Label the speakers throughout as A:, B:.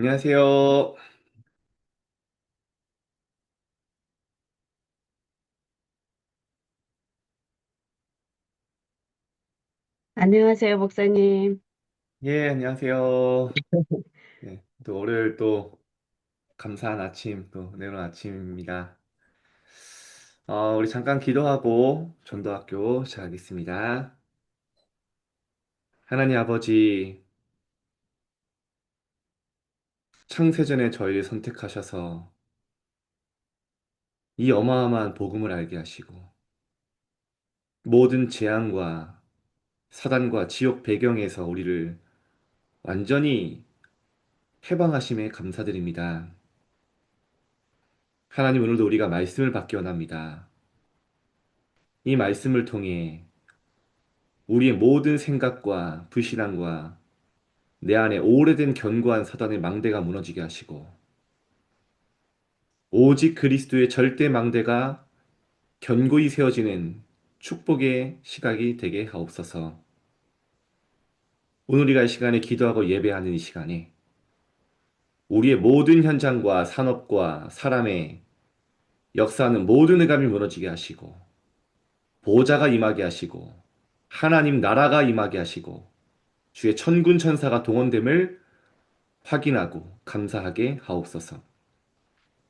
A: 안녕하세요.
B: 안녕하세요, 목사님.
A: 예, 안녕하세요. 네, 또 월요일 또 감사한 아침, 또 내일은 아침입니다. 우리 잠깐 기도하고 전도학교 시작하겠습니다. 하나님 아버지, 창세전에 저희를 선택하셔서 이 어마어마한 복음을 알게 하시고 모든 재앙과 사단과 지옥 배경에서 우리를 완전히 해방하심에 감사드립니다. 하나님 오늘도 우리가 말씀을 받기 원합니다. 이 말씀을 통해 우리의 모든 생각과 불신앙과 내 안에 오래된 견고한 사단의 망대가 무너지게 하시고 오직 그리스도의 절대 망대가 견고히 세워지는 축복의 시각이 되게 하옵소서. 오늘 우리가 이 시간에 기도하고 예배하는 이 시간에 우리의 모든 현장과 산업과 사람의 역사하는 모든 의감이 무너지게 하시고 보호자가 임하게 하시고 하나님 나라가 임하게 하시고 주의 천군 천사가 동원됨을 확인하고 감사하게 하옵소서.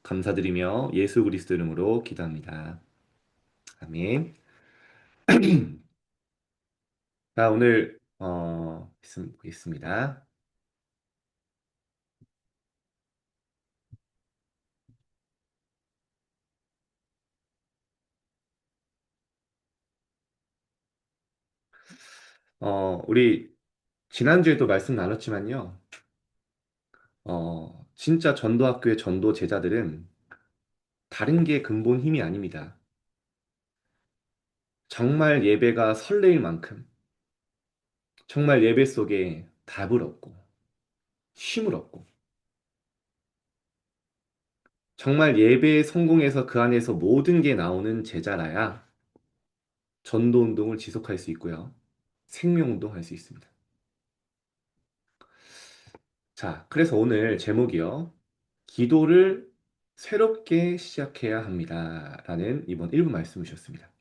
A: 감사드리며 예수 그리스도 이름으로 기도합니다. 아멘. 자, 오늘 말씀 보겠습니다. 우리 지난주에도 말씀 나눴지만요. 진짜 전도학교의 전도 제자들은 다른 게 근본 힘이 아닙니다. 정말 예배가 설레일 만큼 정말 예배 속에 답을 얻고 쉼을 얻고 정말 예배에 성공해서 그 안에서 모든 게 나오는 제자라야 전도 운동을 지속할 수 있고요. 생명 운동 할 수 있습니다. 자, 그래서 오늘 제목이요. 기도를 새롭게 시작해야 합니다. 라는 이번 1부 말씀 주셨습니다.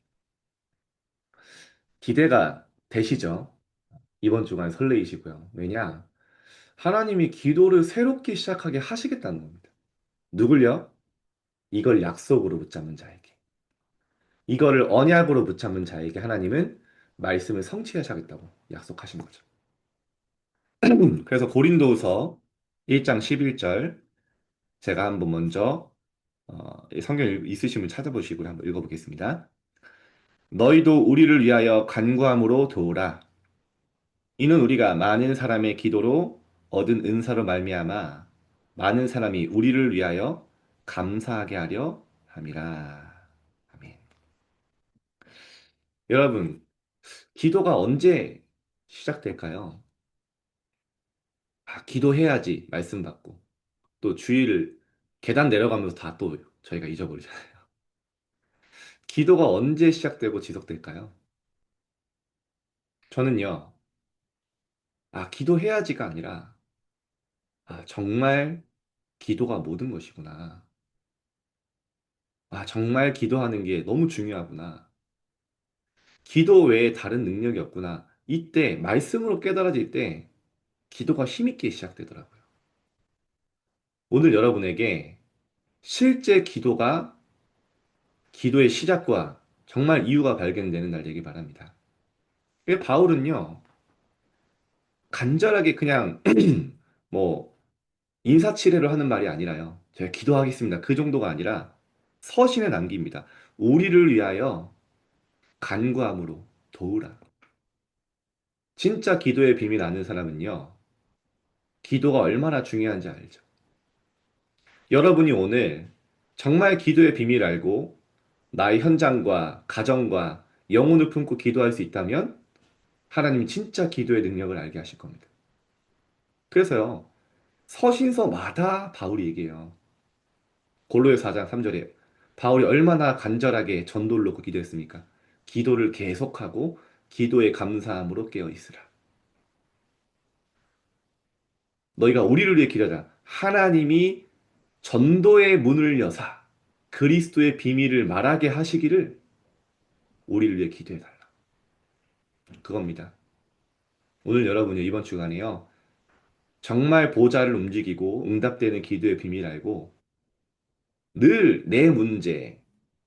A: 기대가 되시죠? 이번 주간 설레이시고요. 왜냐? 하나님이 기도를 새롭게 시작하게 하시겠다는 겁니다. 누굴요? 이걸 약속으로 붙잡는 자에게. 이거를 언약으로 붙잡는 자에게 하나님은 말씀을 성취하시겠다고 약속하신 거죠. 그래서 고린도후서 1장 11절 제가 한번 먼저 이 성경 있으시면 찾아보시고 한번 읽어보겠습니다. 너희도 우리를 위하여 간구함으로 도우라. 이는 우리가 많은 사람의 기도로 얻은 은사로 말미암아 많은 사람이 우리를 위하여 감사하게 하려 함이라. 아멘. 여러분, 기도가 언제 시작될까요? 기도해야지 말씀 받고 또 주일 계단 내려가면서 다 또 저희가 잊어버리잖아요. 기도가 언제 시작되고 지속될까요? 저는요, 기도해야지가 아니라, 정말 기도가 모든 것이구나. 정말 기도하는 게 너무 중요하구나. 기도 외에 다른 능력이 없구나. 이때, 말씀으로 깨달아질 때, 기도가 힘있게 시작되더라고요. 오늘 여러분에게 실제 기도가 기도의 시작과 정말 이유가 발견되는 날 되길 바랍니다. 바울은요, 간절하게 그냥, 뭐, 인사치레를 하는 말이 아니라요. 제가 기도하겠습니다. 그 정도가 아니라 서신에 남깁니다. 우리를 위하여 간구함으로 도우라. 진짜 기도의 비밀 아는 사람은요. 기도가 얼마나 중요한지 알죠. 여러분이 오늘 정말 기도의 비밀 알고 나의 현장과 가정과 영혼을 품고 기도할 수 있다면 하나님이 진짜 기도의 능력을 알게 하실 겁니다. 그래서요. 서신서마다 바울이 얘기해요. 골로새 4장 3절에 바울이 얼마나 간절하게 전도를 놓고 기도했습니까? 기도를 계속하고 기도에 감사함으로 깨어 있으라. 너희가 우리를 위해 기도하자. 하나님이 전도의 문을 여사 그리스도의 비밀을 말하게 하시기를 우리를 위해 기도해 달라. 그겁니다. 오늘 여러분이 이번 주간에요. 정말 보좌를 움직이고 응답되는 기도의 비밀 알고 늘 내 문제,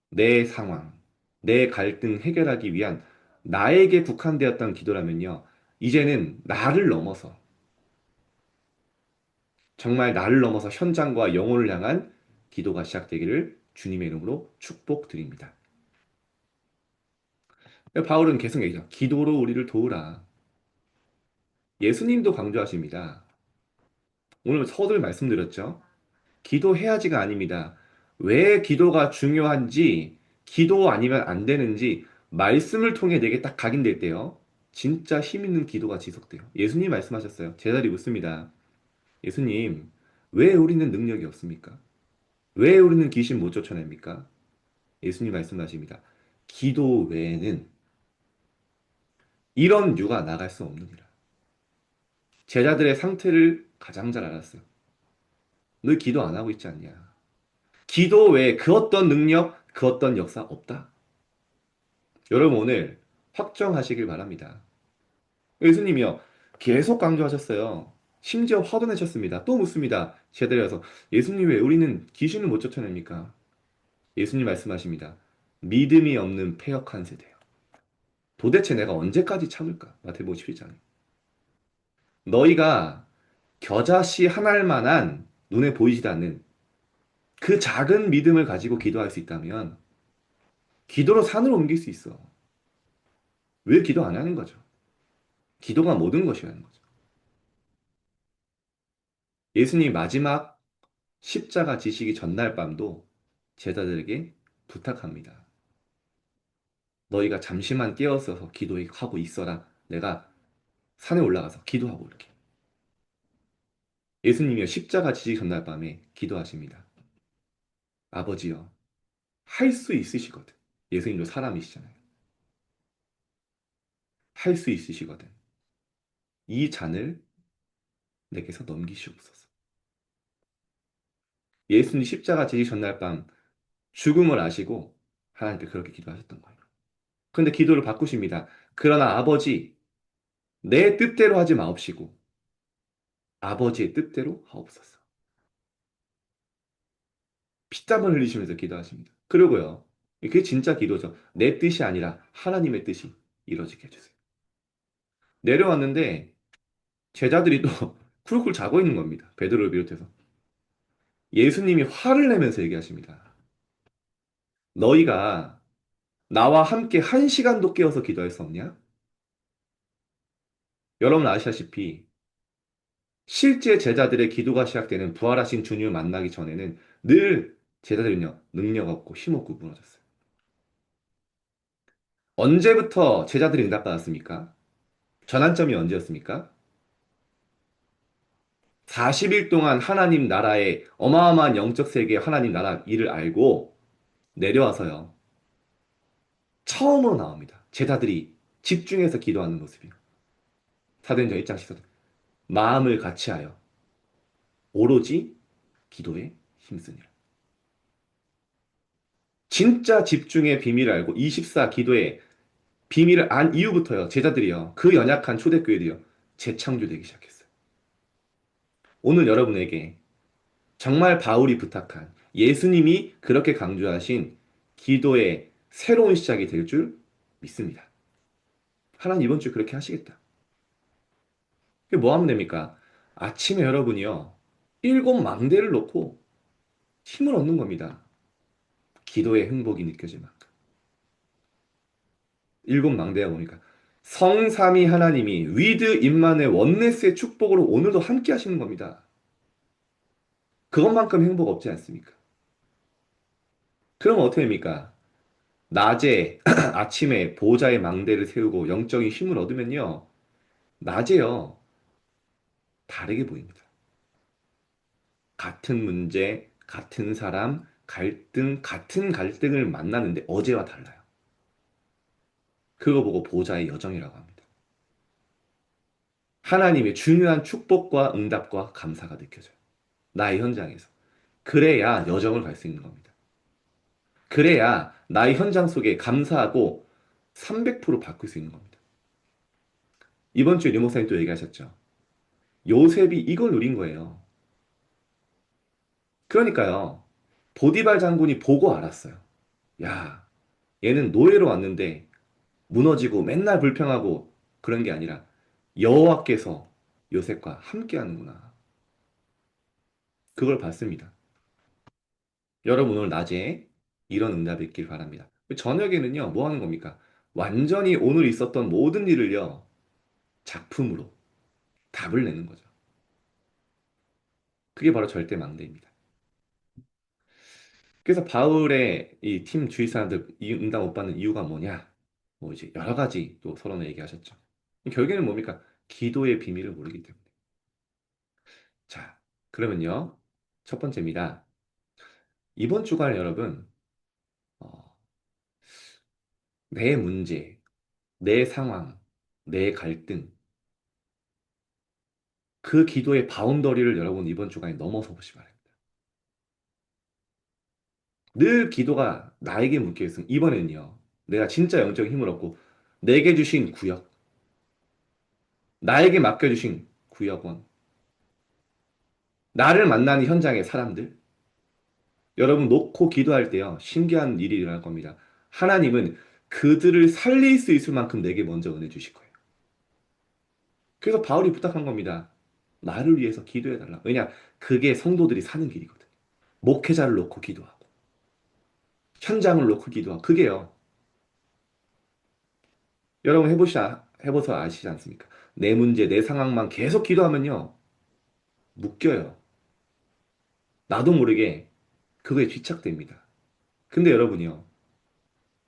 A: 내 상황, 내 갈등 해결하기 위한 나에게 국한되었던 기도라면요. 이제는 나를 넘어서 정말 나를 넘어서 현장과 영혼을 향한 기도가 시작되기를 주님의 이름으로 축복드립니다. 바울은 계속 얘기죠. 기도로 우리를 도우라. 예수님도 강조하십니다. 오늘 서두에 말씀드렸죠. 기도해야지가 아닙니다. 왜 기도가 중요한지, 기도 아니면 안 되는지 말씀을 통해 내게 딱 각인될 때요. 진짜 힘 있는 기도가 지속돼요. 예수님 말씀하셨어요. 제자들이 묻습니다. 예수님, 왜 우리는 능력이 없습니까? 왜 우리는 귀신 못 쫓아냅니까? 예수님 말씀하십니다. 기도 외에는 이런 유가 나갈 수 없느니라. 제자들의 상태를 가장 잘 알았어요. 너 기도 안 하고 있지 않냐? 기도 외에 그 어떤 능력, 그 어떤 역사 없다. 여러분 오늘 확정하시길 바랍니다. 예수님이요. 계속 강조하셨어요. 심지어 화도 내셨습니다. 또 묻습니다. 제자들이 와서 예수님 왜 우리는 귀신을 못 쫓아냅니까? 예수님 말씀하십니다. 믿음이 없는 패역한 세대요. 도대체 내가 언제까지 참을까? 마태복음 17장. 너희가 겨자씨 한 알만한 눈에 보이지도 않는 그 작은 믿음을 가지고 기도할 수 있다면 기도로 산을 옮길 수 있어. 왜 기도 안 하는 거죠? 기도가 모든 것이라는 거죠. 예수님 마지막 십자가 지시기 전날 밤도 제자들에게 부탁합니다. 너희가 잠시만 깨어서서 기도하고 있어라. 내가 산에 올라가서 기도하고 올게. 예수님이요 십자가 지시기 전날 밤에 기도하십니다. 아버지요 할 수 있으시거든. 예수님도 사람이시잖아요. 할 수 있으시거든. 이 잔을 내게서 넘기시옵소서. 예수님 십자가 지시기 전날 밤 죽음을 아시고 하나님께 그렇게 기도하셨던 거예요. 그런데 기도를 바꾸십니다. 그러나 아버지, 내 뜻대로 하지 마옵시고 아버지의 뜻대로 하옵소서. 피땀을 흘리시면서 기도하십니다. 그리고요, 그게 진짜 기도죠. 내 뜻이 아니라 하나님의 뜻이 이루어지게 해주세요. 내려왔는데 제자들이 또 쿨쿨 자고 있는 겁니다. 베드로를 비롯해서. 예수님이 화를 내면서 얘기하십니다. 너희가 나와 함께 한 시간도 깨어서 기도할 수 없냐? 여러분 아시다시피 실제 제자들의 기도가 시작되는 부활하신 주님을 만나기 전에는 늘 제자들은요 능력 없고 힘 없고 무너졌어요. 언제부터 제자들이 응답받았습니까? 전환점이 언제였습니까? 40일 동안 하나님 나라의 어마어마한 영적 세계의 하나님 나라 일을 알고 내려와서요. 처음으로 나옵니다. 제자들이 집중해서 기도하는 모습이요. 사도행전 1장 14절. 마음을 같이하여 오로지 기도에 힘쓰니라. 진짜 집중의 비밀을 알고 24 기도의 비밀을 안 이후부터요. 제자들이요. 그 연약한 초대교회들이요. 재창조되기 시작했어요. 오늘 여러분에게 정말 바울이 부탁한 예수님이 그렇게 강조하신 기도의 새로운 시작이 될 줄 믿습니다. 하나님 이번 주 그렇게 하시겠다. 그게 뭐 하면 됩니까? 아침에 여러분이요. 일곱 망대를 놓고 힘을 얻는 겁니다. 기도의 행복이 느껴질 만큼. 일곱 망대가 뭡니까? 성삼위 하나님이 위드 임만의 원네스의 축복으로 오늘도 함께 하시는 겁니다. 그것만큼 행복 없지 않습니까? 그럼 어떻게 됩니까? 낮에, 아침에 보호자의 망대를 세우고 영적인 힘을 얻으면요. 낮에요. 다르게 보입니다. 같은 문제, 같은 사람, 갈등, 같은 갈등을 만나는데 어제와 달라요. 그거 보고 보호자의 여정이라고 합니다. 하나님의 중요한 축복과 응답과 감사가 느껴져요. 나의 현장에서. 그래야 여정을 갈 수 있는 겁니다. 그래야 나의 현장 속에 감사하고 300% 바꿀 수 있는 겁니다. 이번 주에 류 목사님 또 얘기하셨죠. 요셉이 이걸 누린 거예요. 그러니까요. 보디발 장군이 보고 알았어요. 야, 얘는 노예로 왔는데 무너지고 맨날 불평하고 그런 게 아니라 여호와께서 요셉과 함께 하는구나. 그걸 봤습니다. 여러분 오늘 낮에 이런 응답이 있길 바랍니다. 저녁에는요, 뭐 하는 겁니까? 완전히 오늘 있었던 모든 일을요, 작품으로 답을 내는 거죠. 그게 바로 절대망대입니다. 그래서 바울의 이 팀 주위 사람들 이 응답 못 받는 이유가 뭐냐? 뭐 이제 여러 가지 또 서론을 얘기하셨죠. 결국에는 뭡니까? 기도의 비밀을 모르기 때문에. 자, 그러면요. 첫 번째입니다. 이번 주간 여러분, 어, 내 문제, 내 상황, 내 갈등, 그 기도의 바운더리를 여러분 이번 주간에 넘어서 보시 바랍니다. 늘 기도가 나에게 묶여 있으면 이번에는요. 내가 진짜 영적인 힘을 얻고 내게 주신 구역, 나에게 맡겨주신 구역원, 나를 만나는 현장의 사람들, 여러분 놓고 기도할 때요. 신기한 일이 일어날 겁니다. 하나님은 그들을 살릴 수 있을 만큼 내게 먼저 은혜 주실 거예요. 그래서 바울이 부탁한 겁니다. 나를 위해서 기도해달라. 왜냐? 그게 성도들이 사는 길이거든. 목회자를 놓고 기도하고, 현장을 놓고 기도하고, 그게요. 여러분 해보서 아시지 않습니까? 내 문제, 내 상황만 계속 기도하면요. 묶여요. 나도 모르게 그거에 집착됩니다. 근데 여러분이요.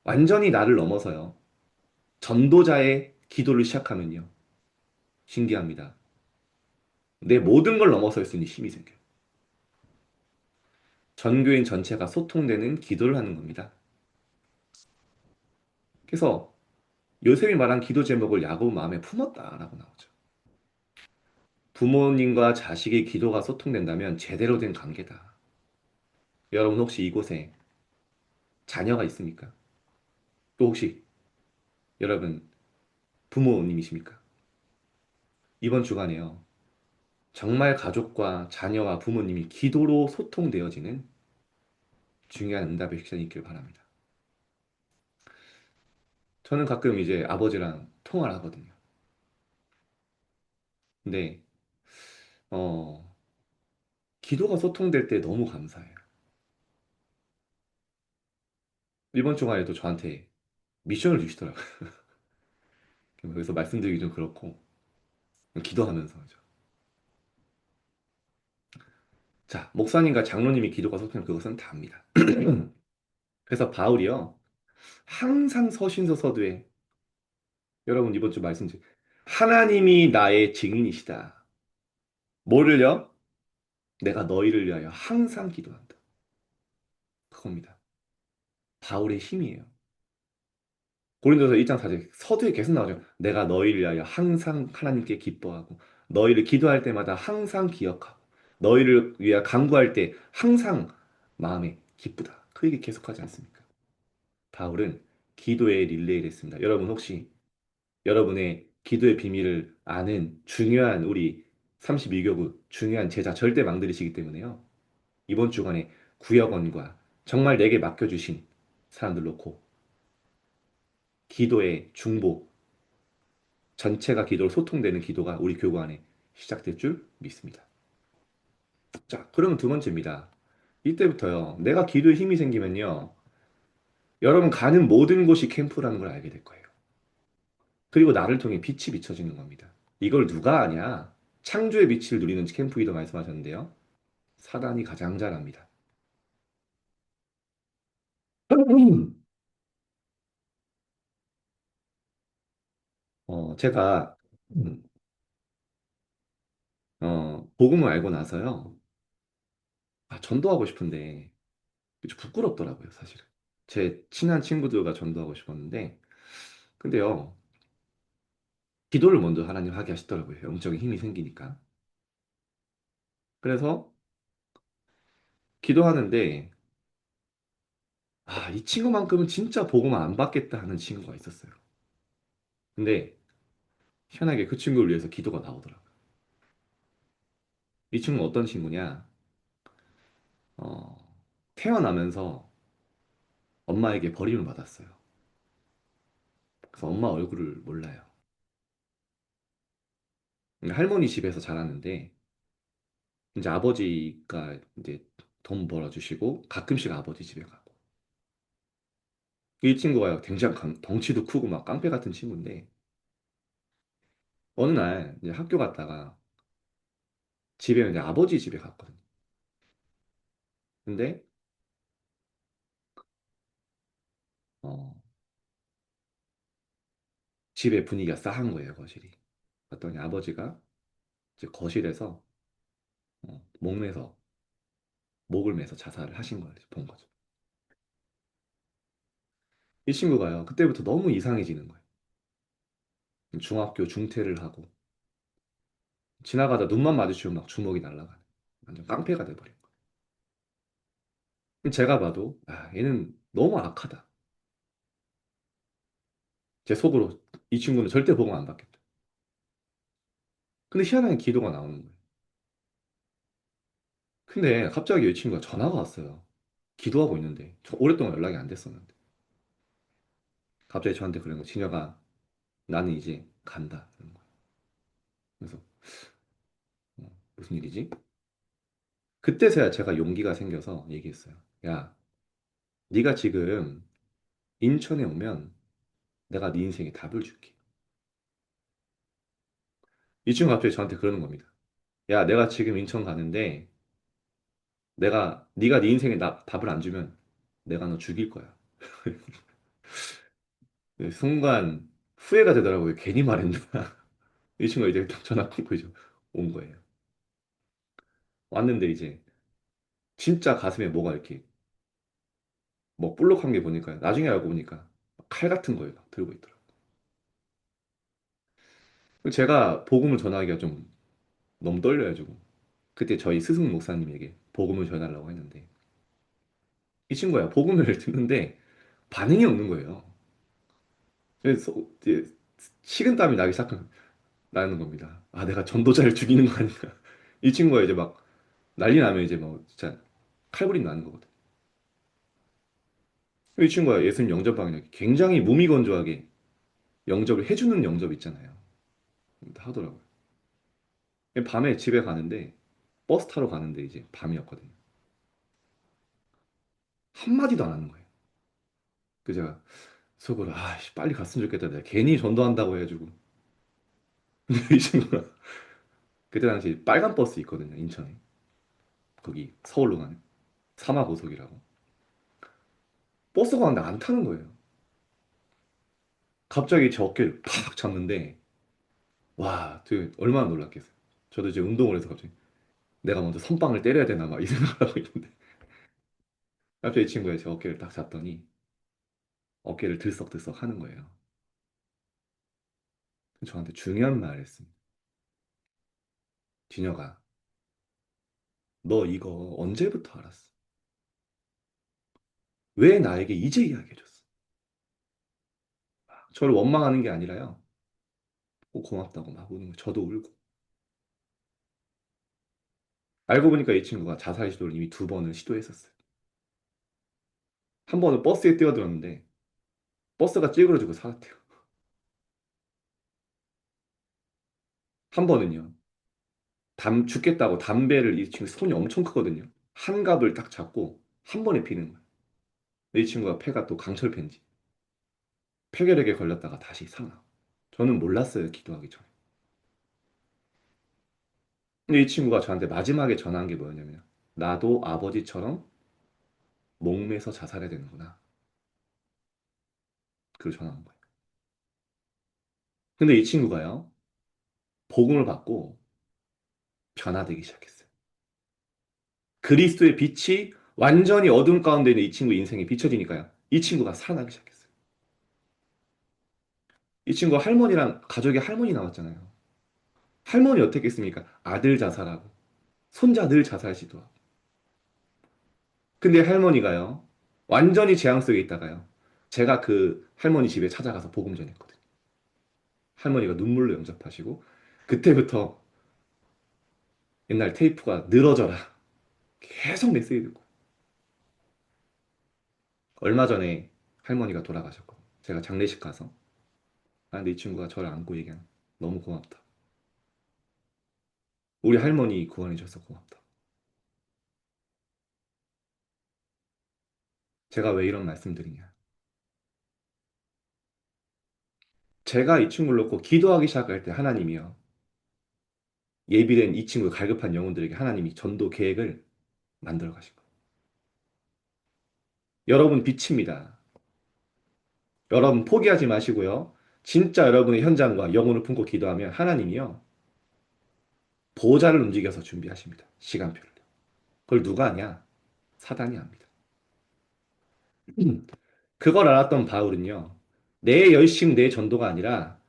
A: 완전히 나를 넘어서요. 전도자의 기도를 시작하면요. 신기합니다. 내 모든 걸 넘어설 수 있는 힘이 생겨요. 전교인 전체가 소통되는 기도를 하는 겁니다. 그래서 요셉이 말한 기도 제목을 야곱 마음에 품었다라고 나오죠. 부모님과 자식의 기도가 소통된다면 제대로 된 관계다. 여러분 혹시 이곳에 자녀가 있습니까? 또 혹시 여러분 부모님이십니까? 이번 주간에요. 정말 가족과 자녀와 부모님이 기도로 소통되어지는 중요한 응답의 시간이 있길 바랍니다. 저는 가끔 이제 아버지랑 통화를 하거든요. 근데 어, 기도가 소통될 때 너무 감사해요. 이번 주간에도 저한테 미션을 주시더라고요. 그래서 말씀드리기 좀 그렇고 기도하면서죠. 자, 목사님과 장로님이 기도가 소통하면 그것은 다입니다. 그래서 바울이요. 항상 서신서 서두에 여러분 이번 주 말씀 주 하나님이 나의 증인이시다. 뭐를요? 내가 너희를 위하여 항상 기도한다. 그겁니다. 바울의 힘이에요. 고린도서 1장 4절 서두에 계속 나오죠. 내가 너희를 위하여 항상 하나님께 기뻐하고 너희를 기도할 때마다 항상 기억하고 너희를 위하여 간구할 때 항상 마음에 기쁘다. 그 얘기 계속하지 않습니까? 바울은 기도의 릴레이를 했습니다. 여러분 혹시 여러분의 기도의 비밀을 아는 중요한 우리 32교구 중요한 제자 절대 망들이시기 때문에요. 이번 주간에 구역원과 정말 내게 맡겨주신 사람들 놓고 기도의 중보, 전체가 기도로 소통되는 기도가 우리 교구 안에 시작될 줄 믿습니다. 자, 그러면 두 번째입니다. 이때부터요, 내가 기도에 힘이 생기면요, 여러분 가는 모든 곳이 캠프라는 걸 알게 될 거예요. 그리고 나를 통해 빛이 비춰지는 겁니다. 이걸 누가 아냐? 창조의 빛을 누리는 캠프이도 말씀하셨는데요. 사단이 가장 잘합니다. 제가 음, 복음을 알고 나서요. 아, 전도하고 싶은데 좀 부끄럽더라고요, 사실은. 제 친한 친구들과 전도하고 싶었는데, 근데요, 기도를 먼저 하나님 하게 하시더라고요. 영적인 힘이 생기니까. 그래서 기도하는데, 아, 이 친구만큼은 진짜 복음 안 받겠다 하는 친구가 있었어요. 근데 희한하게 그 친구를 위해서 기도가 나오더라고요. 이 친구는 어떤 친구냐? 어, 태어나면서 엄마에게 버림을 받았어요. 그래서 엄마 얼굴을 몰라요. 할머니 집에서 자랐는데, 이제 아버지가 이제 돈 벌어주시고 가끔씩 아버지 집에 가고. 이 친구가 굉장히 덩치도 크고 막 깡패 같은 친구인데, 어느 날 이제 학교 갔다가 집에 이제 아버지 집에 갔거든요. 근데 어, 집의 분위기가 싸한 거예요, 거실이. 봤더니 아버지가 이제 거실에서 목을 매서 자살을 하신 걸 본 거죠. 이 친구가요, 그때부터 너무 이상해지는 거예요. 중학교 중퇴를 하고 지나가다 눈만 마주치면 막 주먹이 날아가는 완전 깡패가 돼버린 거예요. 제가 봐도 아, 얘는 너무 악하다. 제 속으로 이 친구는 절대 복음 안 받겠다. 근데 희한하게 기도가 나오는 거예요. 근데 갑자기 이 친구가 전화가 왔어요. 기도하고 있는데 저 오랫동안 연락이 안 됐었는데 갑자기 저한테 그러는 거 진혁아 나는 이제 간다 그러는 거예요. 그래서 무슨 일이지? 그때서야 제가 용기가 생겨서 얘기했어요. 야, 네가 지금 인천에 오면 내가 네 인생에 답을 줄게. 이 친구가 갑자기 저한테 그러는 겁니다. 야, 내가 지금 인천 가는데 네가 네 인생에 답을 안 주면 내가 너 죽일 거야. 순간 후회가 되더라고요. 괜히 말했나. 이 친구가 이제 전화 끊고 이제 온 거예요. 왔는데 이제 진짜 가슴에 뭐가 이렇게 뭐 볼록한 게 보니까 나중에 알고 보니까 칼 같은 거예요. 막 들고 있더라고요. 제가 복음을 전하기가 좀 너무 떨려가지고 그때 저희 스승 목사님에게 복음을 전하려고 했는데 이 친구야 복음을 듣는데 반응이 없는 거예요. 그래서 이제 식은땀이 나는 겁니다. 아 내가 전도자를 죽이는 거 아닌가. 이 친구가 이제 막 난리 나면 이제 뭐 진짜 칼부림 나는 거거든. 이 친구가 예수님 영접하기 굉장히 무미건조하게 영접을 해주는 영접 있잖아요. 하더라고요. 밤에 집에 가는데 버스 타러 가는데 이제 밤이었거든요. 한마디도 안 하는 거예요. 그 제가 속으로 아씨 빨리 갔으면 좋겠다. 내가 괜히 전도한다고 해가지고. 근데 이 친구가 그때 당시 빨간 버스 있거든요. 인천에. 거기 서울로 가는 사마고속이라고. 버스가 왔는데 안 타는 거예요. 갑자기 제 어깨를 팍 잡는데 와, 되게 얼마나 놀랐겠어요. 저도 이제 운동을 해서 갑자기 내가 먼저 선빵을 때려야 되나 막 이 생각을 하고 있는데 갑자기 이 친구가 제 어깨를 딱 잡더니 어깨를 들썩들썩 하는 거예요. 저한테 중요한 말을 했습니다. 진혁아, 너 이거 언제부터 알았어? 왜 나에게 이제 이야기해줬어? 저를 원망하는 게 아니라요. 고맙다고 막 우는 거. 저도 울고. 알고 보니까 이 친구가 자살 시도를 이미 두 번을 시도했었어요. 한 번은 버스에 뛰어들었는데 버스가 찌그러지고 살았대요. 한 번은요. 죽겠다고 담배를 이 친구 손이 엄청 크거든요. 한 갑을 딱 잡고 한 번에 피는 거예요. 이 친구가 폐가 또 강철폐인지 폐결핵에 걸렸다가 다시 살아. 저는 몰랐어요. 기도하기 전에. 근데 이 친구가 저한테 마지막에 전한 게 뭐였냐면 나도 아버지처럼 목매서 자살해야 되는구나. 그걸 전한 거예요. 근데 이 친구가요. 복음을 받고 변화되기 시작했어요. 그리스도의 빛이 완전히 어둠 가운데 있는 이 친구 인생에 비춰지니까요. 이 친구가 살아나기 시작했어요. 이 친구 할머니랑 가족의 할머니 나왔잖아요. 할머니 어떻게 했습니까? 아들 자살하고 손자 늘 자살 시도하고 근데 할머니가요, 완전히 재앙 속에 있다가요, 제가 그 할머니 집에 찾아가서 복음 전했거든요. 할머니가 눈물로 영접하시고, 그때부터 옛날 테이프가 늘어져라. 계속 메시지 듣고. 얼마 전에 할머니가 돌아가셨거든요. 제가 장례식 가서. 아, 근데 이 친구가 저를 안고 얘기하는. 너무 고맙다. 우리 할머니 구원해줘서 고맙다. 제가 왜 이런 말씀 드리냐. 제가 이 친구를 놓고 기도하기 시작할 때 하나님이요. 예비된 이 친구 갈급한 영혼들에게 하나님이 전도 계획을 만들어 가신 거예요. 여러분 빛입니다. 여러분 포기하지 마시고요. 진짜 여러분의 현장과 영혼을 품고 기도하면 하나님이요. 보좌를 움직여서 준비하십니다. 시간표를. 그걸 누가 하냐? 사단이 합니다. 그걸 알았던 바울은요. 내 열심, 내 전도가 아니라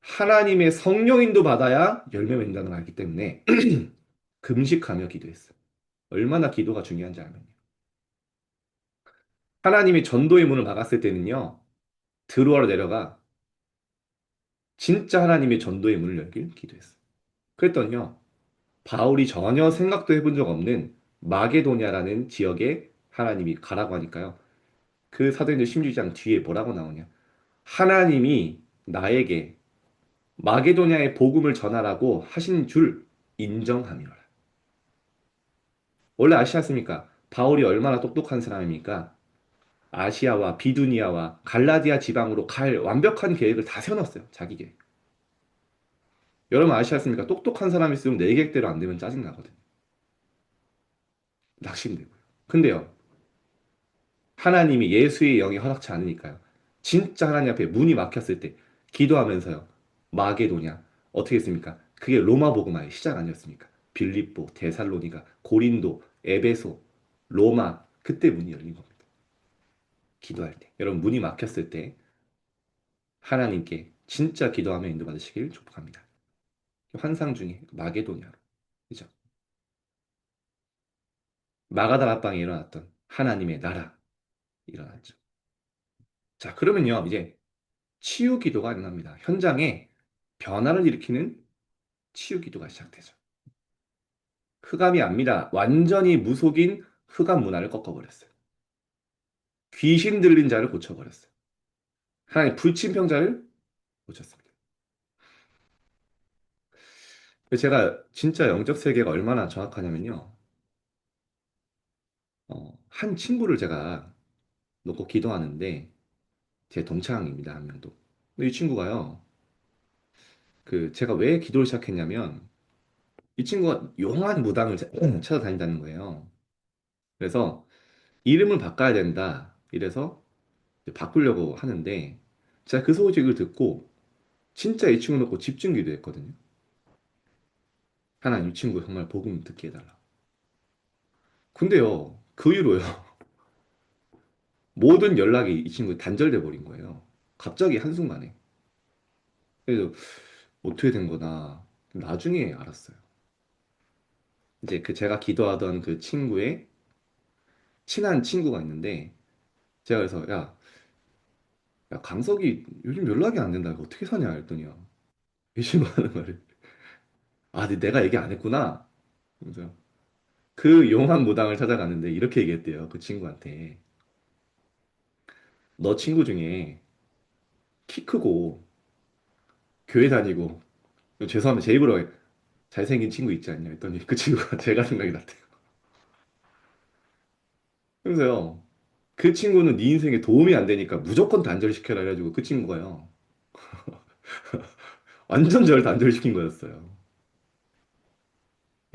A: 하나님의 성령인도 받아야 열매 맺는다는 걸 알기 때문에 금식하며 기도했어요. 얼마나 기도가 중요한지 알면요. 하나님이 전도의 문을 막았을 때는요. 드로아로 내려가 진짜 하나님의 전도의 문을 열길 기도했어요. 그랬더니요. 바울이 전혀 생각도 해본 적 없는 마게도냐라는 지역에 하나님이 가라고 하니까요. 그 사도행전 16장 뒤에 뭐라고 나오냐. 하나님이 나에게 마게도냐의 복음을 전하라고 하신 줄 인정함이라. 원래 아시지 않습니까? 바울이 얼마나 똑똑한 사람입니까? 아시아와 비두니아와 갈라디아 지방으로 갈 완벽한 계획을 다 세워놨어요. 자기 계획. 여러분 아시지 않습니까? 똑똑한 사람이 있으면 내 계획대로 안 되면 짜증나거든요. 낙심되고요. 근데요. 하나님이 예수의 영이 허락치 않으니까요. 진짜 하나님 앞에 문이 막혔을 때 기도하면서요. 마게도냐 어떻게 했습니까? 그게 로마 복음화의 시작 아니었습니까? 빌립보, 데살로니가, 고린도, 에베소, 로마 그때 문이 열린 겁니다. 기도할 때. 여러분 문이 막혔을 때 하나님께 진짜 기도하며 인도받으시길 축복합니다. 환상 중에 마게도냐로. 그죠? 마가다라 방에 일어났던 하나님의 나라 일어났죠. 자, 그러면요. 이제 치유 기도가 일어납니다. 현장에 변화를 일으키는 치유 기도가 시작되죠. 흑암이 압니다. 완전히 무속인 흑암 문화를 꺾어버렸어요. 귀신 들린 자를 고쳐버렸어요. 하나님 불침병자를 고쳤습니다. 제가 진짜 영적 세계가 얼마나 정확하냐면요. 한 친구를 제가 놓고 기도하는데 제 동창입니다. 한 명도. 근데 이 친구가요. 그 제가 왜 기도를 시작했냐면 이 친구가 용한 무당을 찾아다닌다는 거예요. 그래서 이름을 바꿔야 된다. 이래서 이제 바꾸려고 하는데 제가 그 소식을 듣고 진짜 이 친구 놓고 집중 기도했거든요. 하나님 이 친구 정말 복음 듣게 해달라. 근데요, 그 이후로요, 모든 연락이 이 친구 단절돼 버린 거예요. 갑자기 한순간에. 그래서 어떻게 된 거나 나중에 알았어요. 이제 그 제가 기도하던 그 친구의 친한 친구가 있는데 제가 그래서 야 강석이 요즘 연락이 안 된다. 이거 어떻게 사냐 했더니요. 이 친구 하는 말을 아, 근데 내가 얘기 안 했구나. 그래서 그 용한 무당을 찾아갔는데 이렇게 얘기했대요. 그 친구한테. 너 친구 중에 키 크고 교회 다니고 죄송합니다. 제 입으로 잘생긴 친구 있지 않냐 했더니 그 친구가 제가 생각이 났대요. 그래서요. 그 친구는 네 인생에 도움이 안 되니까 무조건 단절시켜라 해가지고 그 친구가요. 완전 저를 단절시킨 거였어요.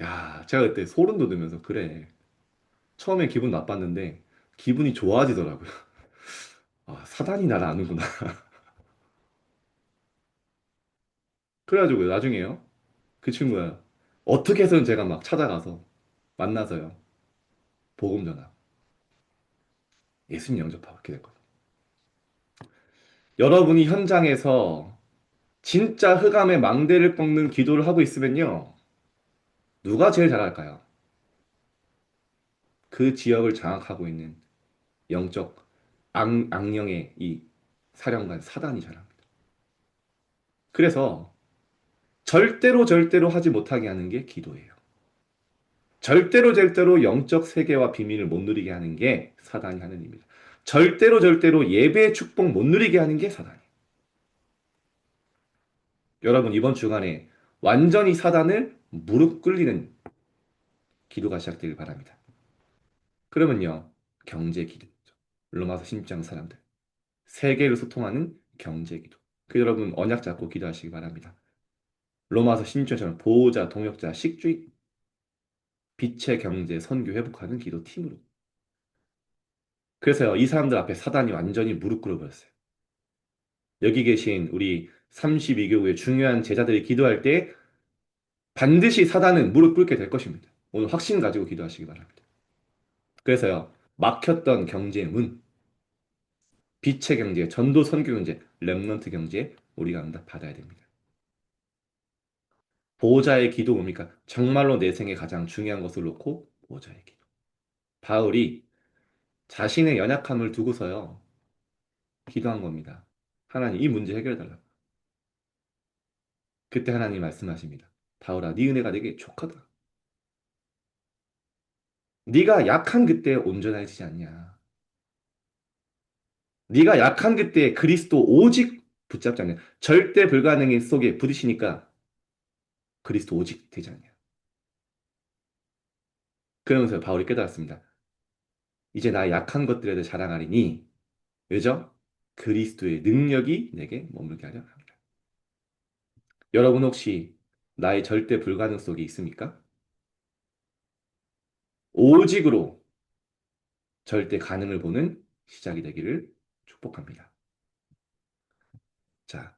A: 야, 제가 그때 소름 돋으면서 그래. 처음에 기분 나빴는데 기분이 좋아지더라고요. 아, 사단이 나를 아는구나. 그래가지고 나중에요. 그 친구가 어떻게 해서는 제가 막 찾아가서 만나서요. 복음 전화. 예수님 영접하게 됐거든요. 여러분이 현장에서 진짜 흑암의 망대를 꺾는 기도를 하고 있으면요. 누가 제일 잘할까요? 그 지역을 장악하고 있는 영적 악령의 이 사령관 사단이 잘합니다. 그래서 절대로 하지 못하게 하는 게 기도예요. 절대로 영적 세계와 비밀을 못 누리게 하는 게 사단이 하는 일입니다. 절대로 예배의 축복 못 누리게 하는 게 사단이에요. 여러분 이번 주간에 완전히 사단을 무릎 꿇리는 기도가 시작되길 바랍니다. 그러면요 경제 기도, 로마서 16장 사람들 세계를 소통하는 경제 기도. 그 여러분 언약 잡고 기도하시기 바랍니다. 로마서 16장처럼 보호자, 동역자, 식주의, 빛의 경제, 선교 회복하는 기도 팀으로. 그래서요 이 사람들 앞에 사단이 완전히 무릎 꿇어버렸어요. 여기 계신 우리 32교구의 중요한 제자들이 기도할 때 반드시 사단은 무릎 꿇게 될 것입니다. 오늘 확신 가지고 기도하시기 바랍니다. 그래서요, 막혔던 경제의 문, 빛의 경제, 전도 선교 경제, 렘넌트 경제 우리가 응답 받아야 됩니다. 보호자의 기도 뭡니까? 정말로 내 생에 가장 중요한 것을 놓고 보호자의 기도. 바울이 자신의 연약함을 두고서요, 기도한 겁니다. 하나님 이 문제 해결해달라. 그때 하나님 말씀하십니다. 바울아, 네 은혜가 내게 족하다. 네가 약한 그때 온전해지지 않냐. 네가 약한 그때 그리스도 오직 붙잡지 않냐. 절대 불가능의 속에 부딪히니까 그리스도 오직 되지 않냐. 그러면서 바울이 깨달았습니다. 이제 나 약한 것들에 대해 자랑하리니 왜죠? 그리스도의 능력이 내게 머물게 하려 합니다. 여러분 혹시 나의 절대 불가능 속에 있습니까? 오직으로 절대 가능을 보는 시작이 되기를 축복합니다. 자,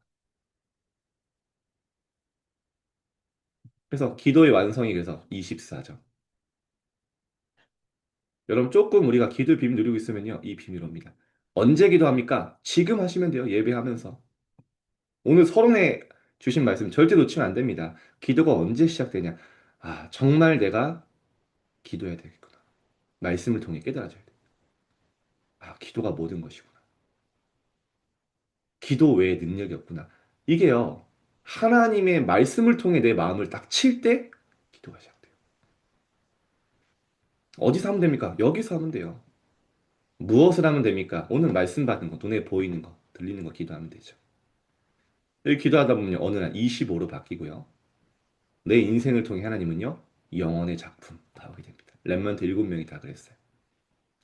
A: 그래서 기도의 완성이 그래서 24죠. 여러분 조금 우리가 기도의 비밀 누리고 있으면요. 이 비밀 옵니다. 언제 기도합니까? 지금 하시면 돼요. 예배하면서. 오늘 서론에 주신 말씀 절대 놓치면 안 됩니다. 기도가 언제 시작되냐? 아, 정말 내가 기도해야 되겠구나. 말씀을 통해 깨달아져야 돼. 아, 기도가 모든 것이구나. 기도 외에 능력이 없구나. 이게요. 하나님의 말씀을 통해 내 마음을 딱 칠 때 기도가 시작돼요. 어디서 하면 됩니까? 여기서 하면 돼요. 무엇을 하면 됩니까? 오늘 말씀 받은 거, 눈에 보이는 거, 들리는 거 기도하면 되죠. 여기 기도하다 보면 어느 날 25로 바뀌고요. 내 인생을 통해 하나님은요, 영원의 작품 나오게 됩니다. 렘넌트 7명이 다 그랬어요.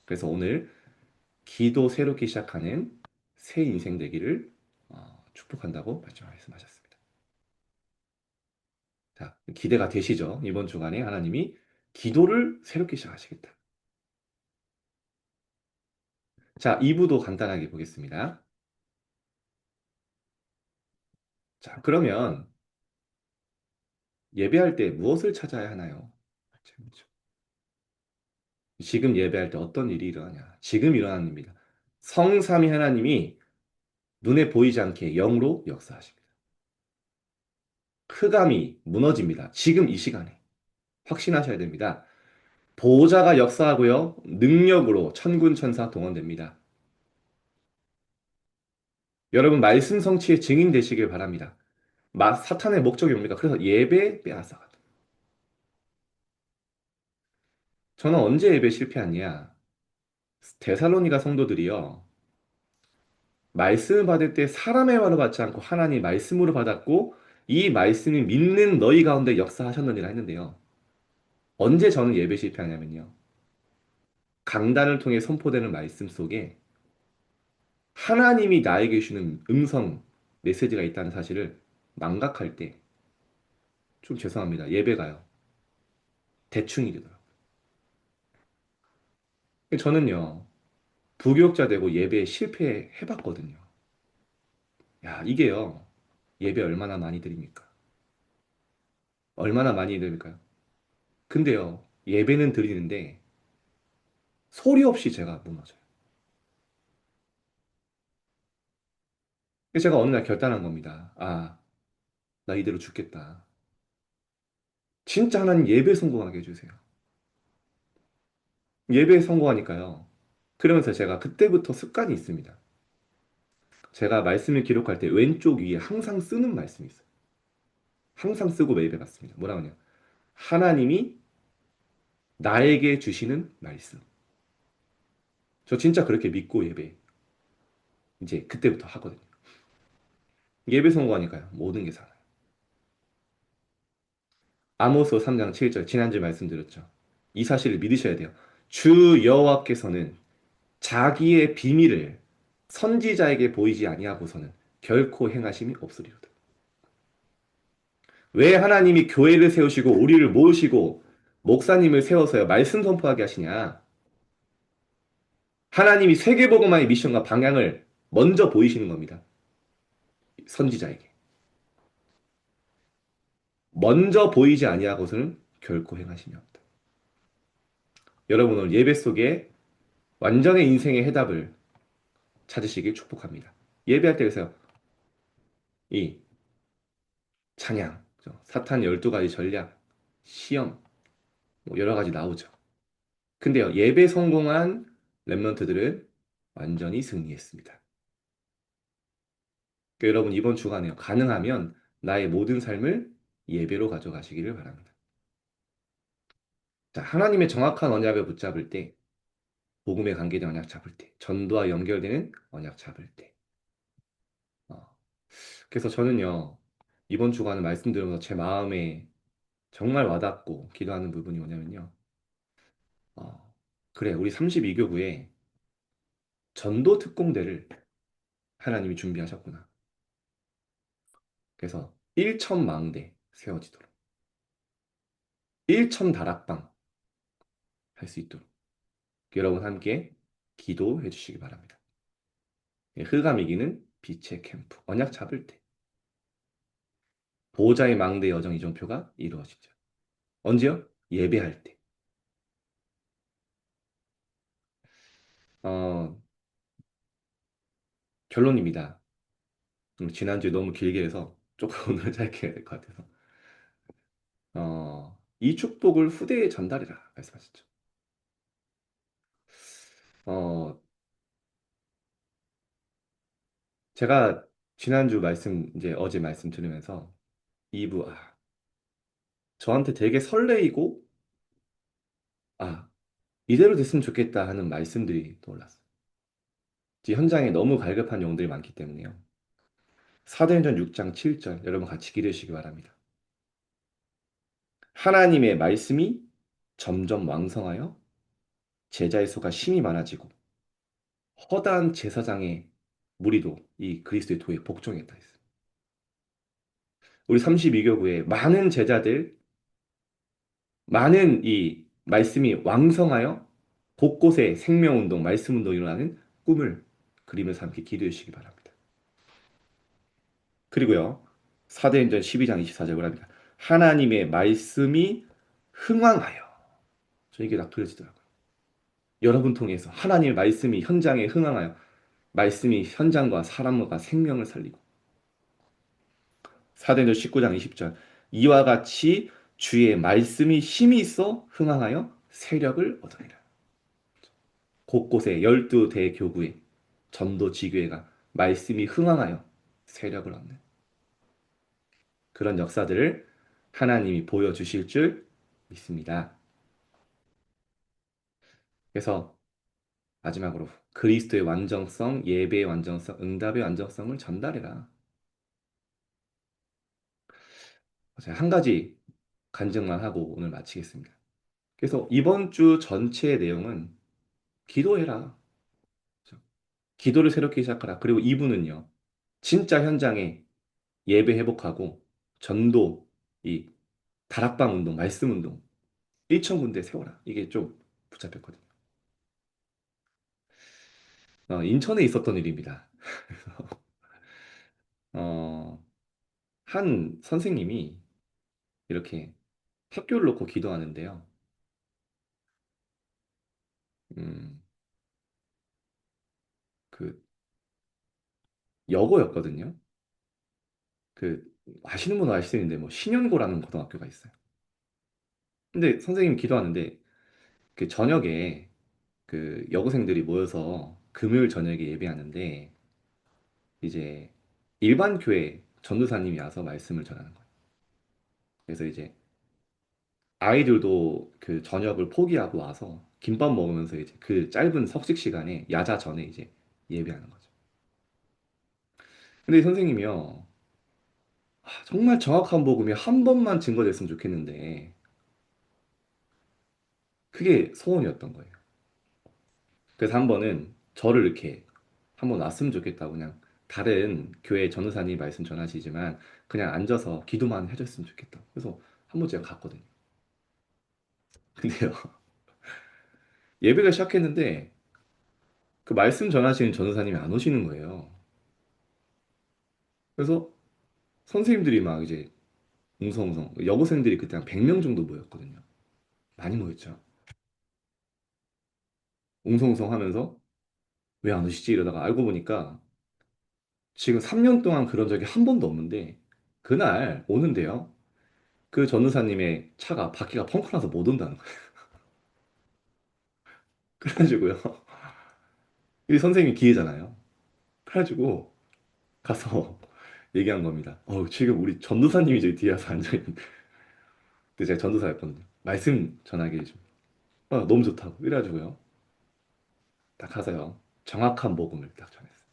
A: 그래서 오늘 기도 새롭게 시작하는 새 인생 되기를 축복한다고 말씀하셨습니다. 자, 기대가 되시죠? 이번 주간에 하나님이 기도를 새롭게 시작하시겠다. 자, 2부도 간단하게 보겠습니다. 자, 그러면 예배할 때 무엇을 찾아야 하나요? 재밌죠. 지금 예배할 때 어떤 일이 일어나냐? 지금 일어나는 일입니다. 성삼위 하나님이 눈에 보이지 않게 영으로 역사하십니다. 흑암이 무너집니다. 지금 이 시간에. 확신하셔야 됩니다. 보호자가 역사하고요. 능력으로 천군 천사 동원됩니다. 여러분 말씀 성취의 증인 되시길 바랍니다. 사탄의 목적이 뭡니까? 그래서 예배 빼앗아가. 저는 언제 예배 실패했냐? 데살로니가 성도들이요. 말씀을 받을 때 사람의 말을 받지 않고 하나님 말씀으로 받았고 이 말씀이 믿는 너희 가운데 역사하셨느니라 했는데요. 언제 저는 예배 실패하냐면요. 강단을 통해 선포되는 말씀 속에 하나님이 나에게 주는 음성 메시지가 있다는 사실을 망각할 때 좀 죄송합니다. 예배가요. 대충이 되더라고요. 저는요. 부교육자 되고 예배에 실패해봤거든요. 야, 이게요. 예배 얼마나 많이 드립니까? 얼마나 많이 드릴까요? 근데요. 예배는 드리는데 소리 없이 제가 무너져요. 그래서 제가 어느 날 결단한 겁니다. 아, 나 이대로 죽겠다. 진짜 하나님 예배 성공하게 해주세요. 예배에 성공하니까요. 그러면서 제가 그때부터 습관이 있습니다. 제가 말씀을 기록할 때 왼쪽 위에 항상 쓰는 말씀이 있어요. 항상 쓰고 예배 받습니다. 뭐라 하냐? 하나님이 나에게 주시는 말씀. 저 진짜 그렇게 믿고 예배 이제 그때부터 하거든요. 예배 성공하니까요. 모든 게 살아요. 아모스 3장 7절 지난주에 말씀드렸죠. 이 사실을 믿으셔야 돼요. 주 여호와께서는 자기의 비밀을 선지자에게 보이지 아니하고서는 결코 행하심이 없으리로다. 왜 하나님이 교회를 세우시고 우리를 모으시고 목사님을 세워서요 말씀 선포하게 하시냐? 하나님이 세계복음화의 미션과 방향을 먼저 보이시는 겁니다. 선지자에게. 먼저 보이지 아니하고서는 결코 행하심이 없다. 여러분 오늘 예배 속에 완전의 인생의 해답을 찾으시길 축복합니다. 예배할 때 그래서 이 찬양, 그죠? 사탄 12가지 전략, 시험, 뭐 여러 가지 나오죠. 근데요, 예배 성공한 랩런트들은 완전히 승리했습니다. 그러니까 여러분 이번 주간에요, 가능하면 나의 모든 삶을 예배로 가져가시기를 바랍니다. 자, 하나님의 정확한 언약을 붙잡을 때, 복음에 관계된 언약 잡을 때, 전도와 연결되는 언약 잡을 때. 어, 그래서 저는요, 이번 주간을 말씀드리면서 제 마음에 정말 와닿고 기도하는 부분이 뭐냐면요. 어, 그래, 우리 32교구에 전도 특공대를 하나님이 준비하셨구나. 그래서 1천 망대 세워지도록, 1천 다락방 할 수 있도록 여러분 함께 기도해 주시기 바랍니다. 예, 흑암 이기는 빛의 캠프, 언약 잡을 때, 보호자의 망대 여정 이정표가 이루어지죠. 언제요? 예배할 때. 어, 결론입니다. 지난주에 너무 길게 해서 조금 오늘 짧게 해야 될 것 같아서. 이 축복을 후대에 전달해라 말씀하셨죠. 어, 제가 지난주 말씀, 이제 어제 말씀 들으면서 2부, 저한테 되게 설레이고, 아, 이대로 됐으면 좋겠다 하는 말씀들이 떠올랐어요. 이제 현장에 너무 갈급한 용들이 많기 때문에요. 사도행전 6장 7절, 여러분 같이 기도해주시기 바랍니다. 하나님의 말씀이 점점 왕성하여 제자의 수가 심히 많아지고, 허다한 제사장의 무리도 이 그리스도의 도에 복종했다 했어요. 우리 32교구에 많은 제자들, 많은 이 말씀이 왕성하여 곳곳에 생명운동, 말씀운동이 일어나는 꿈을 그리면서 함께 기도해 주시기 바랍니다. 그리고요, 사도행전 12장 24절을 합니다. 하나님의 말씀이 흥왕하여. 저 이게 딱 그려지더라고요. 여러분 통해서 하나님의 말씀이 현장에 흥왕하여 말씀이 현장과 사람과 생명을 살리고 사도행전 19장 20절 이와 같이 주의 말씀이 힘이 있어 흥왕하여 세력을 얻으리라. 곳곳에 12대교구에 전도 지교회가 말씀이 흥왕하여 세력을 얻는 그런 역사들을 하나님이 보여주실 줄 믿습니다. 그래서 마지막으로 그리스도의 완전성, 예배의 완전성, 응답의 완전성을 전달해라. 제가 한 가지 간증만 하고 오늘 마치겠습니다. 그래서 이번 주 전체의 내용은 기도해라. 그렇죠? 기도를 새롭게 시작하라. 그리고 이분은요, 진짜 현장에 예배 회복하고 전도, 이 다락방 운동, 말씀 운동, 1천 군데 세워라. 이게 좀 붙잡혔거든요. 인천에 있었던 일입니다. 어, 한 선생님이 이렇게 학교를 놓고 기도하는데요. 음, 그 여고였거든요. 그 아시는 분은 아실 텐데 뭐 신연고라는 고등학교가 있어요. 근데 선생님이 기도하는데 그 저녁에 그 여고생들이 모여서 금요일 저녁에 예배하는데 이제 일반 교회 전도사님이 와서 말씀을 전하는 거예요. 그래서 이제 아이들도 그 저녁을 포기하고 와서 김밥 먹으면서 이제 그 짧은 석식 시간에 야자 전에 이제 예배하는 거죠. 근데 이 선생님이요. 정말 정확한 복음이 한 번만 증거됐으면 좋겠는데 그게 소원이었던 거예요. 그래서 한 번은 저를 이렇게 한번 왔으면 좋겠다고 그냥 다른 교회 전도사님 말씀 전하시지만 그냥 앉아서 기도만 해줬으면 좋겠다. 그래서 한 번 제가 갔거든요. 근데요, 예배가 시작했는데 그 말씀 전하시는 전도사님이 안 오시는 거예요. 그래서 선생님들이 막 이제 웅성웅성, 여고생들이 그때 한 100명 정도 모였거든요. 많이 모였죠. 웅성웅성 하면서 왜 안 오시지? 이러다가 알고 보니까 지금 3년 동안 그런 적이 한 번도 없는데 그날 오는데요. 그 전도사님의 차가 바퀴가 펑크 나서 못 온다는 거예요. 그래가지고요. 이 선생님이 기회잖아요. 그래가지고 가서 얘기한 겁니다. 지금 우리 전도사님이 저기 뒤에 와서 앉아있는데. 근데 제가 전도사였거든요. 말씀 전하기 좀. 너무 좋다고. 이래가지고요. 딱 가서요. 정확한 복음을 딱 전했어요.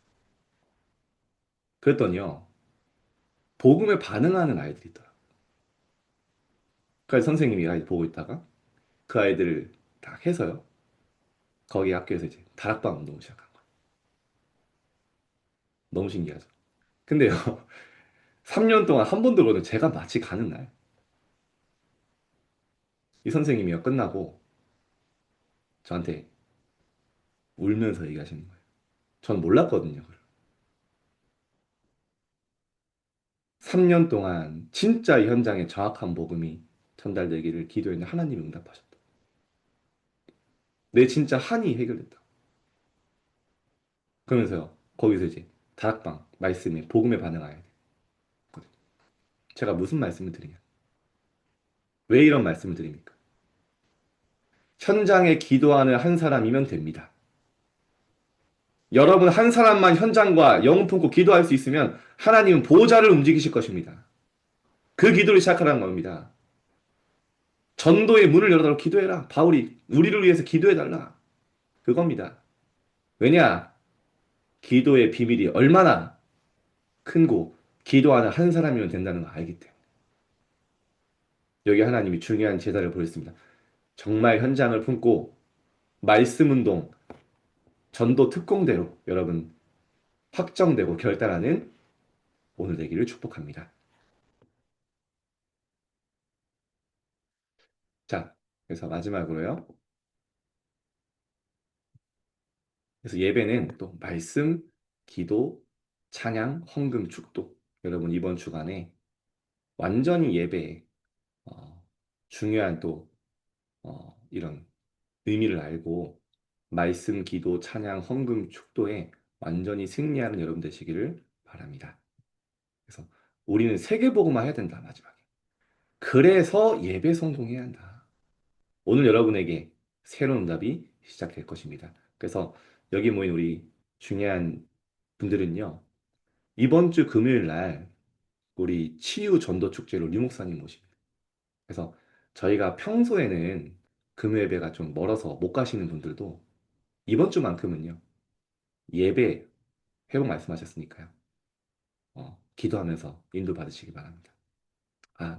A: 그랬더니요. 복음에 반응하는 아이들이 있더라고요. 그래서 선생님이 아이 보고 있다가 그 아이들을 딱 해서요. 거기 학교에서 이제 다락방 운동을 시작한 거예요. 너무 신기하죠. 근데요. 3년 동안 한 번도 그러는 제가 마치 가는 날. 이 선생님이요. 끝나고 저한테 울면서 얘기하시는 거예요. 전 몰랐거든요. 3년 동안 진짜 이 현장에 정확한 복음이 전달되기를 기도했는데 하나님이 응답하셨다. 내 진짜 한이 해결됐다. 그러면서요. 거기서 이제 다락방 말씀에 복음에 반응해야 돼. 제가 무슨 말씀을 드리냐? 왜 이런 말씀을 드립니까? 현장에 기도하는 한 사람이면 됩니다. 여러분 한 사람만 현장과 영혼 품고 기도할 수 있으면 하나님은 보호자를 움직이실 것입니다. 그 기도를 시작하라는 겁니다. 전도의 문을 열어달라고 기도해라. 바울이 우리를 위해서 기도해달라. 그겁니다. 왜냐? 기도의 비밀이 얼마나 큰고 기도하는 한 사람이면 된다는 걸 알기 때문에. 여기 하나님이 중요한 제자를 보였습니다. 정말 현장을 품고 말씀 운동, 전도 특공대로 여러분 확정되고 결단하는 오늘 되기를 축복합니다. 자, 그래서 마지막으로요. 그래서 예배는 또 말씀, 기도, 찬양, 헌금, 축도. 여러분 이번 주간에 완전히 예배에 중요한 또 이런 의미를 알고 말씀, 기도, 찬양, 헌금, 축도에 완전히 승리하는 여러분 되시기를 바랍니다. 그래서 우리는 세계복음화 해야 된다, 마지막에. 그래서 예배 성공해야 한다. 오늘 여러분에게 새로운 응답이 시작될 것입니다. 그래서 여기 모인 우리 중요한 분들은요, 이번 주 금요일 날 우리 치유 전도 축제로 류 목사님 모십니다. 그래서 저희가 평소에는 금요 예배가 좀 멀어서 못 가시는 분들도 이번 주만큼은요, 예배 회복 말씀하셨으니까요. 기도하면서 인도 받으시기 바랍니다.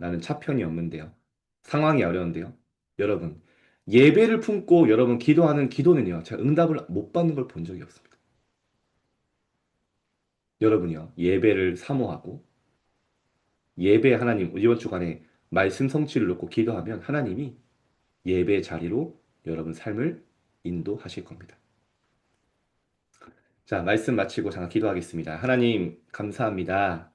A: 나는 차편이 없는데요. 상황이 어려운데요. 여러분, 예배를 품고 여러분 기도하는 기도는요, 제가 응답을 못 받는 걸 본 적이 없습니다. 여러분이요, 예배를 사모하고 예배 하나님 이번 주간에 말씀 성취를 놓고 기도하면 하나님이 예배 자리로 여러분 삶을 인도하실 겁니다. 자, 말씀 마치고 잠깐 기도하겠습니다. 하나님, 감사합니다.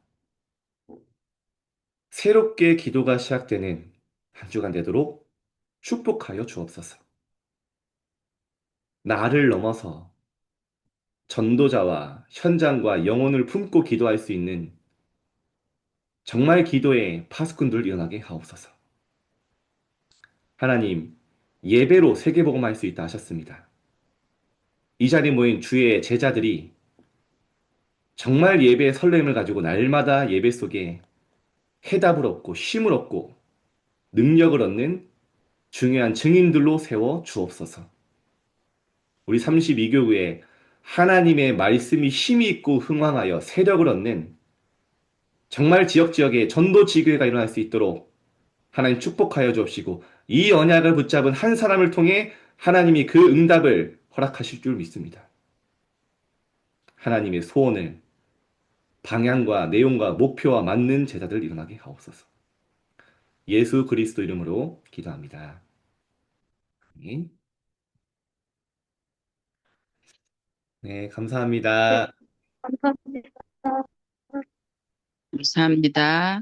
A: 새롭게 기도가 시작되는 한 주간 되도록 축복하여 주옵소서. 나를 넘어서 전도자와 현장과 영혼을 품고 기도할 수 있는 정말 기도의 파수꾼들 일어나게 하옵소서. 하나님, 예배로 세계복음할 수 있다 하셨습니다. 이 자리에 모인 주의 제자들이 정말 예배의 설렘을 가지고 날마다 예배 속에 해답을 얻고 쉼을 얻고 능력을 얻는 중요한 증인들로 세워 주옵소서. 우리 32교구에 하나님의 말씀이 힘이 있고 흥왕하여 세력을 얻는 정말 지역지역에 전도 지교회가 일어날 수 있도록 하나님 축복하여 주옵시고 이 언약을 붙잡은 한 사람을 통해 하나님이 그 응답을 허락하실 줄 믿습니다. 하나님의 소원을 방향과 내용과 목표와 맞는 제자들 일어나게 하옵소서. 예수 그리스도 이름으로 기도합니다. 아멘. 네,
B: 네,
A: 감사합니다.
B: 감사합니다.
C: 감사합니다.